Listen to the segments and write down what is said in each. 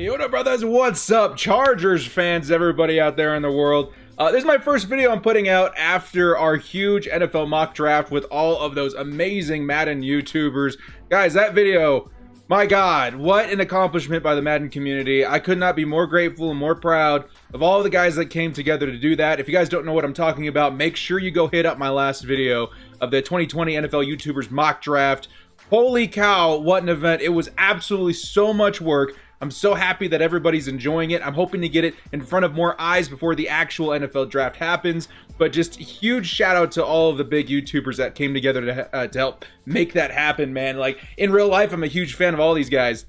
Yoda brothers, what's up? Chargers fans, everybody out there in the world. This is my first video I'm putting out after our huge NFL mock draft with all of those amazing Madden YouTubers. Guys, that video, my God, what an accomplishment by the Madden community. I could not be more grateful and more proud of all the guys that came together to do that. If you guys don't know what I'm talking about, make sure you go hit up my last video of the 2020 NFL YouTubers mock draft. Holy cow, what an event. It was absolutely so much work. I'm so happy that everybody's enjoying it. I'm hoping to get it in front of more eyes before the actual NFL draft happens. But just a huge shout out to all of the big YouTubers that came together to help make that happen, man. Like, in real life, I'm a huge fan of all these guys.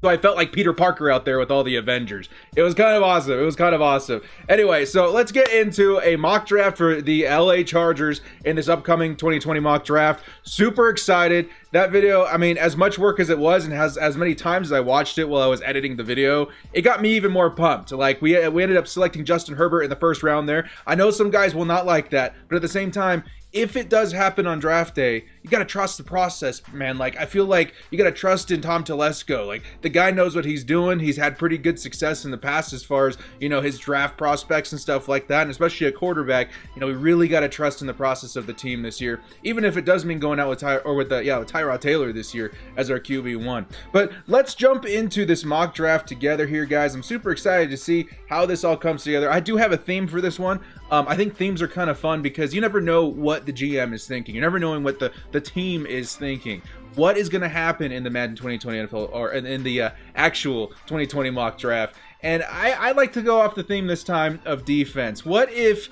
So I felt like Peter Parker out there with all the Avengers. It was kind of awesome. It was kind of awesome. Anyway, so let's get into a mock draft for the LA Chargers in this upcoming 2020 mock draft. Super excited. That video, I mean, as much work as it was and as many times as I watched it while I was editing the video, it got me even more pumped. Like, we ended up selecting Justin Herbert in the first round there. I know some guys will not like that, but at the same time, if it does happen on draft day, you gotta trust the process, man. Like, I feel like you gotta trust in Tom Telesco. Like, the guy knows what he's doing. He's had pretty good success in the past as far as, you know, his draft prospects and stuff like that, and especially a quarterback. You know, we really gotta trust in the process of the team this year, even if it does mean going out with Tyrod Taylor this year as our QB1. But let's jump into this mock draft together here, guys. I'm super excited to see how this all comes together. I do have a theme for this one. I think themes are kind of fun because you never know what the GM is thinking. You're never knowing what the team is thinking. What is going to happen in the Madden 2020 NFL or in the actual 2020 mock draft? And I like to go off the theme this time of defense. What if,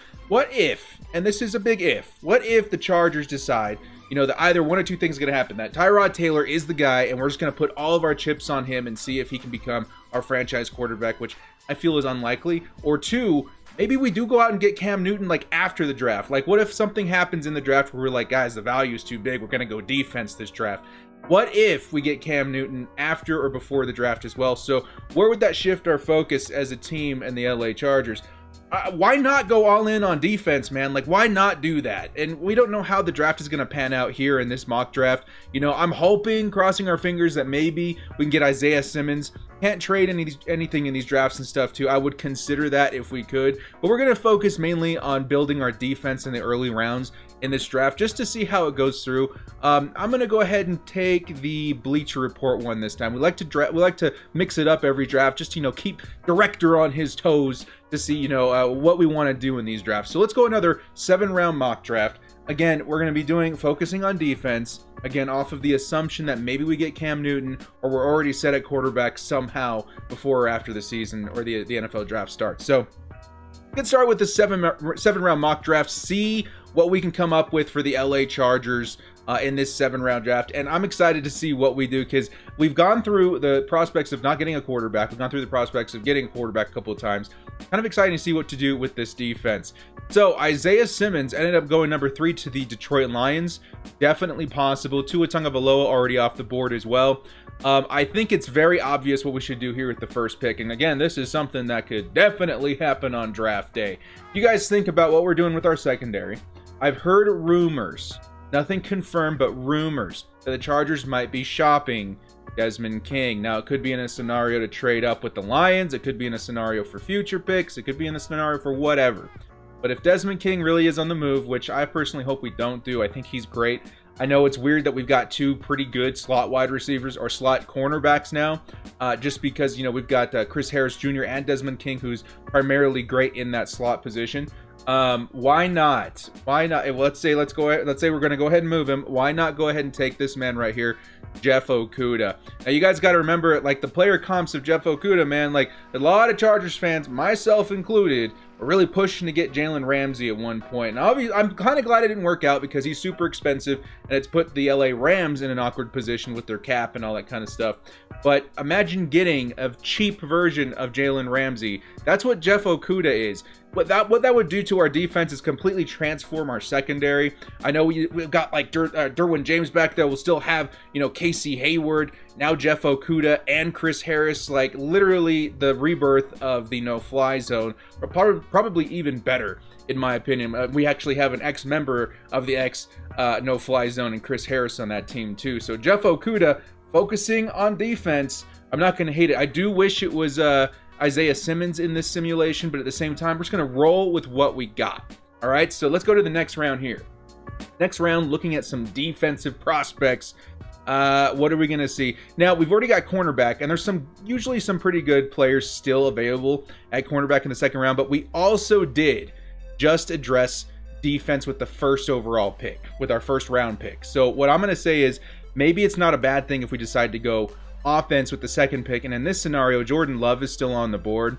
and this is a big if, what if the Chargers decide, you know, that either one or two things are going to happen, that Tyrod Taylor is the guy and we're just going to put all of our chips on him and see if he can become our franchise quarterback, which I feel is unlikely, or two, maybe we do go out and get Cam Newton like after the draft. Like, what if something happens in the draft where we're like, guys, the value is too big, we're going to go defense this draft? What if we get Cam Newton after or before the draft as well? So where would that shift our focus as a team and the LA Chargers? Why not go all in on defense, man? Like, why not do that? And we don't know how the draft is going to pan out here in this mock draft. You know, I'm hoping, crossing our fingers, that maybe we can get Isaiah Simmons. Can't trade anything in these drafts and stuff too. I would consider that if we could, but we're going to focus mainly on building our defense in the early rounds in this draft just to see how it goes through. I'm going to go ahead and take the Bleacher Report one this time. We like to mix it up every draft, just to, you know, keep director on his toes to see, you know, what we want to do in these drafts. So let's go another 7-round mock draft. Again, we're going to be focusing on defense, again, off of the assumption that maybe we get Cam Newton or we're already set at quarterback somehow before or after the season or the NFL draft starts. So let's start with the 7-round mock draft, see what we can come up with for the LA Chargers in this 7-round draft. And I'm excited to see what we do because we've gone through the prospects of not getting a quarterback. We've gone through the prospects of getting a quarterback a couple of times. Kind of exciting to see what to do with this defense. So Isaiah Simmons ended up going number 3 to the Detroit Lions. Definitely possible. Tua Tagovailoa already off the board as well. I think it's very obvious what we should do here with the first pick. And again, this is something that could definitely happen on draft day. You guys think about what we're doing with our secondary. I've heard rumors, nothing confirmed, but rumors that the Chargers might be shopping Desmond King. Now, it could be in a scenario to trade up with the Lions. It could be in a scenario for future picks. It could be in a scenario for whatever. But if Desmond King really is on the move, which I personally hope we don't do, I think he's great. I know it's weird that we've got 2 pretty good slot wide receivers or slot cornerbacks now, just because, you know, we've got Chris Harris Jr. and Desmond King, who's primarily great in that slot position. Why not? Let's say we're going to go ahead and move him. Why not go ahead and take this man right here, Jeff Okuda? Now, you guys got to remember, like, the player comps of Jeff Okuda, man, like, a lot of Chargers fans, myself included, are really pushing to get Jalen Ramsey at one point. Now, I'm kind of glad it didn't work out because he's super expensive and it's put the LA Rams in an awkward position with their cap and all that kind of stuff. But imagine getting a cheap version of Jalen Ramsey. That's what Jeff Okuda is. What that would do to our defense is completely transform our secondary. I know we've got like Derwin James back there. We'll still have, you know, Casey Hayward, now Jeff Okuda, and Chris Harris. Like, literally the rebirth of the no-fly zone, or probably even better, in my opinion. We actually have an ex-member of the no-fly zone and Chris Harris on that team too. So Jeff Okuda, focusing on defense. I'm not going to hate it. I do wish it was Isaiah Simmons in this simulation, but at the same time, we're just going to roll with what we got. All right, so let's go to the next round here. Next round, looking at some defensive prospects. What are we going to see? Now, we've already got cornerback, and there's usually some pretty good players still available at cornerback in the second round, but we also did just address defense with the first overall pick, with our first round pick. So what I'm going to say is maybe it's not a bad thing if we decide to go offense with the second pick, and in this scenario, Jordan Love is still on the board.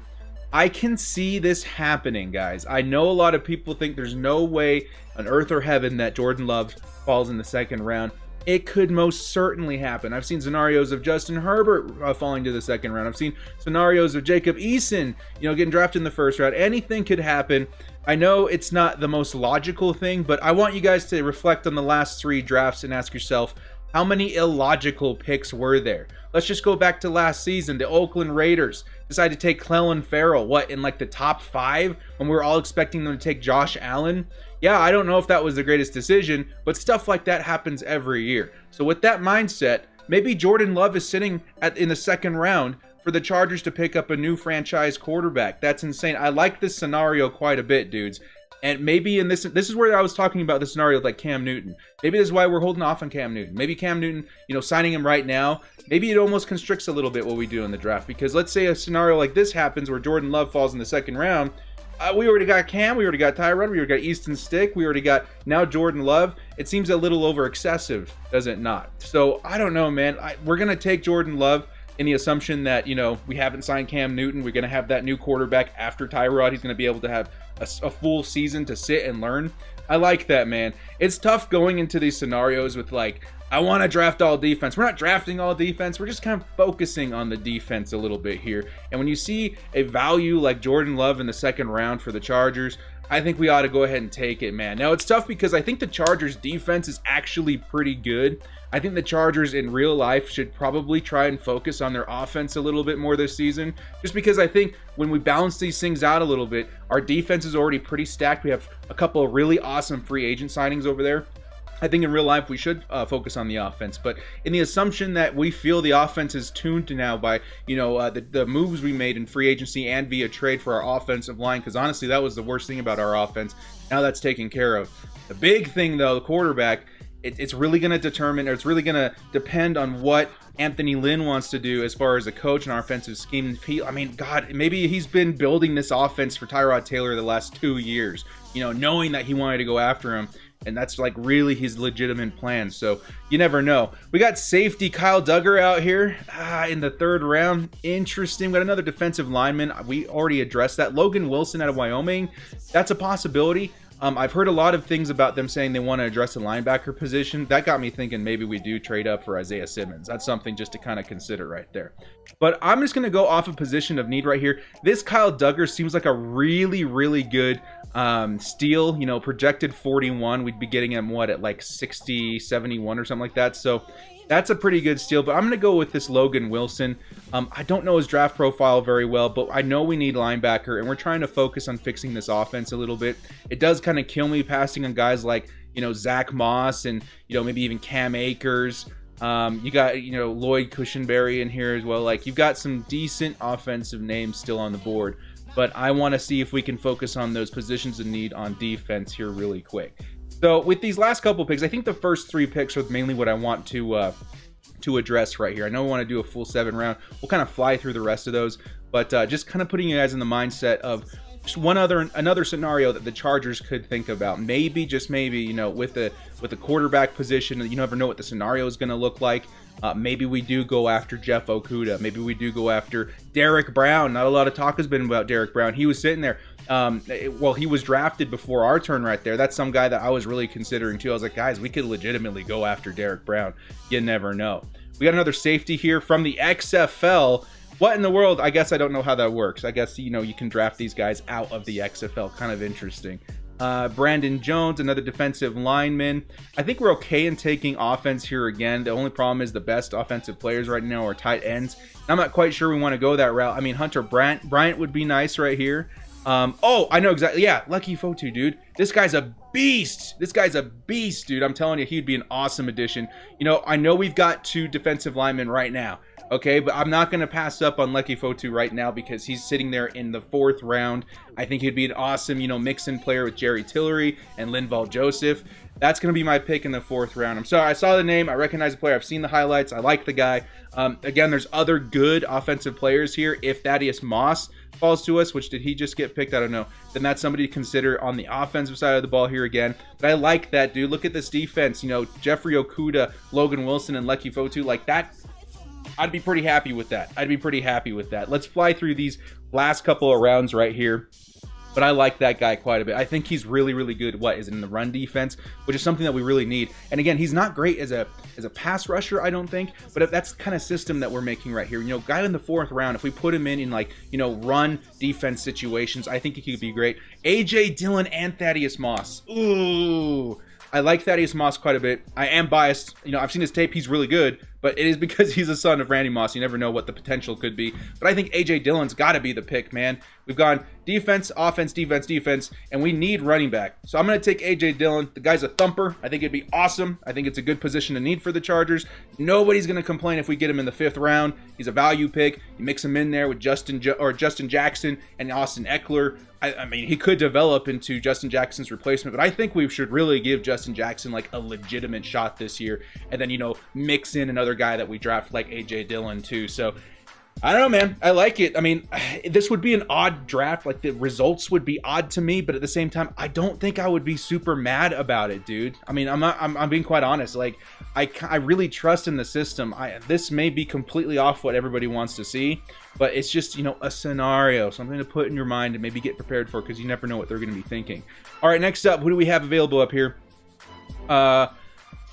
I can see this happening, guys. I know a lot of people think there's no way on earth or heaven that Jordan Love falls in the second round. It could most certainly happen. I've seen scenarios of Justin Herbert falling to the second round. I've seen scenarios of Jacob Eason, getting drafted in the first round. Anything could happen. I know it's not the most logical thing, but I want you guys to reflect on the last 3 drafts and ask yourself, how many illogical picks were there? Let's just go back to last season. The Oakland Raiders decided to take Clelin Ferrell, in like the top 5 when we were all expecting them to take Josh Allen? Yeah, I don't know if that was the greatest decision, but stuff like that happens every year. So with that mindset, maybe Jordan Love is sitting in the second round for the Chargers to pick up a new franchise quarterback. That's insane. I like this scenario quite a bit, dudes. And maybe in this is where I was talking about the scenario like Cam Newton. Maybe this is why we're holding off on Cam Newton. Maybe Cam Newton, signing him right now, maybe it almost constricts a little bit what we do in the draft. Because let's say a scenario like this happens where Jordan Love falls in the second round. We already got Cam, we already got Tyrod, we already got Easton Stick, we already got now Jordan Love. It seems a little over excessive, does it not? So I don't know, man. We're going to take Jordan Love in the assumption that, we haven't signed Cam Newton. We're going to have that new quarterback after Tyrod. He's going to be able to have a full season to sit and learn. I like that, man. It's tough going into these scenarios with I want to draft all defense. We're not drafting all defense. We're just kind of focusing on the defense a little bit here. And when you see a value like Jordan Love in the second round for the Chargers, I think we ought to go ahead and take it, man. Now, it's tough because I think the Chargers defense is actually pretty good. I think the Chargers in real life should probably try and focus on their offense a little bit more this season, just because I think when we balance these things out a little bit, our defense is already pretty stacked. We have a couple of really awesome free agent signings over there. I think in real life we should focus on the offense, but in the assumption that we feel the offense is tuned to now by the moves we made in free agency and via trade for our offensive line, because honestly that was the worst thing about our offense. Now that's taken care of. The big thing though, the quarterback, it's really going to determine, or it's really going to depend on what Anthony Lynn wants to do as far as a coach and our offensive scheme. Maybe he's been building this offense for Tyrod Taylor the last 2 years, knowing that he wanted to go after him. And that's really his legitimate plan. So you never know. We got safety Kyle Duggar out here in the third round. Interesting. We got another defensive lineman. We already addressed that. Logan Wilson out of Wyoming. That's a possibility. I've heard a lot of things about them saying they want to address the linebacker position. That got me thinking maybe we do trade up for Isaiah Simmons. That's something just to kind of consider right there. But I'm just going to go off a position of need right here. This Kyle Duggar seems like a really, really good steal. Projected 41. We'd be getting him, at 60, 71 or something like that. So that's a pretty good steal, but I'm going to go with this Logan Wilson. I don't know his draft profile very well, but I know we need linebacker, and we're trying to focus on fixing this offense a little bit. It does kind of kill me passing on guys like, Zach Moss and, maybe even Cam Akers. You got, Lloyd Cushenberry in here as well. You've got some decent offensive names still on the board, but I want to see if we can focus on those positions of need on defense here really quick. So with these last couple picks, I think the first 3 picks are mainly what I want to address right here. I know we want to do a full 7 round. We'll kind of fly through the rest of those, but just kind of putting you guys in the mindset of just another scenario that the Chargers could think about. Maybe, just maybe, with the quarterback position, you never know what the scenario is going to look like. Maybe we do go after Jeff Okuda. Maybe we do go after Derek Brown. Not a lot of talk has been about Derek Brown. He was sitting there. He was drafted before our turn right there. That's some guy that I was really considering too. I was like, guys, we could legitimately go after Derek Brown. You never know. We got another safety here from the XFL. What in the world? I guess I don't know how that works. I guess, you can draft these guys out of the XFL. Kind of interesting. Brandon Jones, another defensive lineman. I think we're okay in taking offense here again. The only problem is the best offensive players right now are tight ends. I'm not quite sure we want to go that route. I mean, Hunter Bryant would be nice right here. I know exactly. Yeah, Lucky Fotu, dude. This guy's a beast. Dude. I'm telling you, he'd be an awesome addition. I know we've got 2 defensive linemen right now. okay? But I'm not going to pass up on Leki Fotu right now because he's sitting there in the 4th round. I think he'd be an awesome, you know, mix-in player with Jerry Tillery and Linval Joseph. That's going to be my pick in the 4th round. I'm sorry, I saw the name, I recognize the player, I've seen the highlights, I like the guy. Again, there's other good offensive players here. If Thaddeus Moss falls to us, which did he just get picked? I don't know. Then that's somebody to consider on the offensive side of the ball here again. But I like that, dude. Look at this defense. You know, Jeffrey Okuda, Logan Wilson, and Leki Fotu. Like that, I'd be pretty happy with that. I'd be pretty happy with that. Let's fly through these last couple of rounds right here. But I like that guy quite a bit. I think he's really, really good. What is it in the run defense, which is something that we really need. And again, he's not great as a pass rusher, I don't think. But if that's the kind of system that we're making right here. You know, guy in the 4th round, if we put him in like, you know, run defense situations, I think he could be great. AJ Dillon and Thaddeus Moss. Ooh. I like Thaddeus Moss quite a bit. I am biased. You know, I've seen his tape. He's really good. But it is because he's a son of Randy Moss. You never know what the potential could be. But I think A.J. Dillon's got to be the pick, man. We've gone defense, offense, defense, defense, and we need running back. So I'm going to take A.J. Dillon. The guy's a thumper. I think it'd be awesome. I think it's a good position to need for the Chargers. Nobody's going to complain if we get him in the 5th round. He's a value pick. You mix him in there with Justin Jackson and Austin Eckler. I mean, he could develop into Justin Jackson's replacement, but I think we should really give Justin Jackson like a legitimate shot this year. And then, you know, mix in another guy that we draft like A.J. Dillon too. So I don't know, man. I like it. I mean, this would be an odd draft. Like the results would be odd to me, but at the same time, I don't think I would be super mad about it, dude. I mean, I'm being quite honest. Like I really trust in the system. This may be completely off what everybody wants to see, but it's just, you know, a scenario, something to put in your mind and maybe get prepared for, because you never know what they're going to be thinking. All right, next up, who do we have available up here?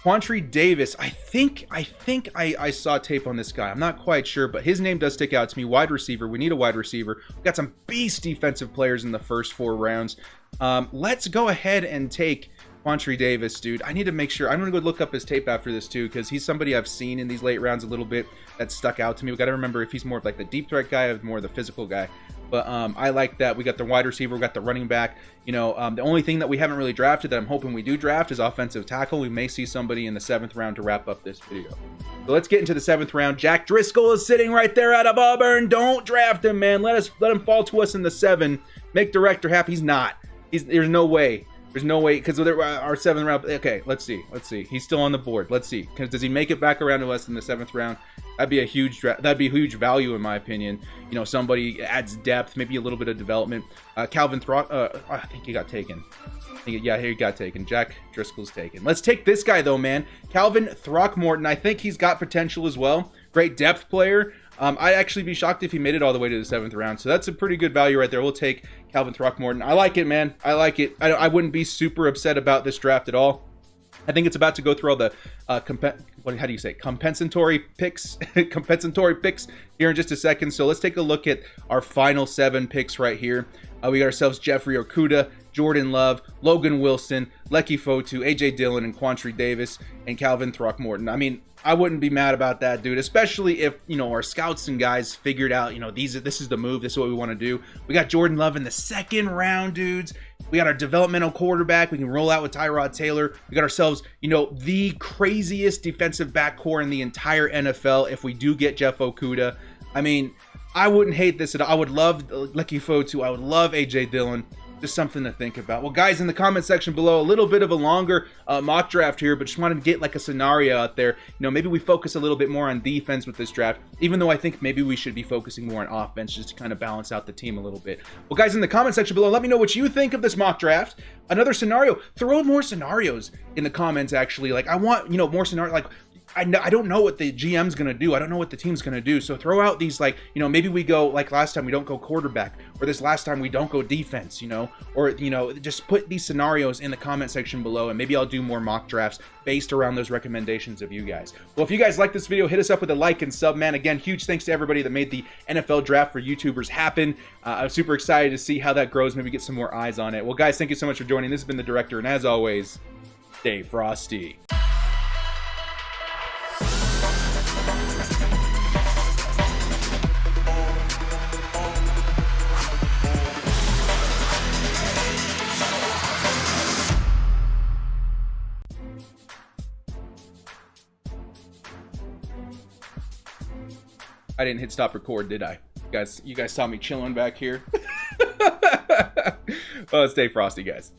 Quantree Davis. I think I saw tape on this guy. I'm not quite sure, but his name does stick out to me. Wide receiver. We need a wide receiver. We've got some beast defensive players in the first 4 rounds. Let's go ahead and take Quantree Davis, dude. I need to make sure. I'm going to go look up his tape after this, too, because he's somebody I've seen in these late rounds a little bit that stuck out to me. We got to remember if he's more of like the deep threat guy or more of the physical guy. But I like that. We got the wide receiver. We got the running back. You know, the only thing that we haven't really drafted that I'm hoping we do draft is offensive tackle. We may see somebody in the 7th round to wrap up this video. So let's get into the 7th round. Jack Driscoll is sitting right there out of Auburn. Don't draft him, man. Let him fall to us in the 7. Make director happy. He's not. There's no way. There's no way, because our 7th round. Okay, let's see. He's still on the board. Let's see. Because does he make it back around to us in the 7th round? That'd be a huge huge value in my opinion. You know, somebody adds depth, maybe a little bit of development. Calvin I think he got taken. Yeah, he got taken. Jack Driscoll's taken. Let's take this guy though, man. Calvin Throckmorton. I think he's got potential as well. Great depth player. I'd actually be shocked if he made it all the way to the 7th round. So that's a pretty good value right there. We'll take Calvin Throckmorton. I like it, man. I like it. I wouldn't be super upset about this draft at all. I think it's about to go through all the how do you say, compensatory picks here in just a second. So let's take a look at our final 7 picks right here. We got ourselves Jeffrey Okuda, Jordan Love, Logan Wilson, Leki Fotu, A.J. Dillon, and Quantree Davis, and Calvin Throckmorton. I mean, I wouldn't be mad about that, dude, especially if, you know, our scouts and guys figured out, you know, this is the move, this is what we want to do. We got Jordan Love in the 2nd round, dudes. We got our developmental quarterback. We can roll out with Tyrod Taylor. We got ourselves, you know, the craziest defensive backcourt in the entire NFL if we do get Jeff Okuda. I mean, I wouldn't hate this at all. I would love Leki Fotu. I would love A.J. Dillon. Just something to think about. Well, guys, in the comment section below, a little bit of a longer mock draft here, but just wanted to get like a scenario out there. You know, maybe we focus a little bit more on defense with this draft, even though I think maybe we should be focusing more on offense just to kind of balance out the team a little bit. Well, guys, in the comment section below, let me know what you think of this mock draft. Another scenario. Throw more scenarios in the comments, actually. Like, I want, you know, more scenarios. Like, I don't know what the GM's going to do. I don't know what the team's going to do. So throw out these, like, you know, maybe we go, like last time, we don't go quarterback, or this last time we don't go defense, you know, or, you know, just put these scenarios in the comment section below, and maybe I'll do more mock drafts based around those recommendations of you guys. Well, if you guys like this video, hit us up with a like and sub, man. Again, huge thanks to everybody that made the NFL draft for YouTubers happen. I'm super excited to see how that grows, maybe get some more eyes on it. Well, guys, thank you so much for joining. This has been the Director, and as always, stay frosty. I didn't hit stop record, did I? You guys saw me chilling back here. Well, stay frosty, guys.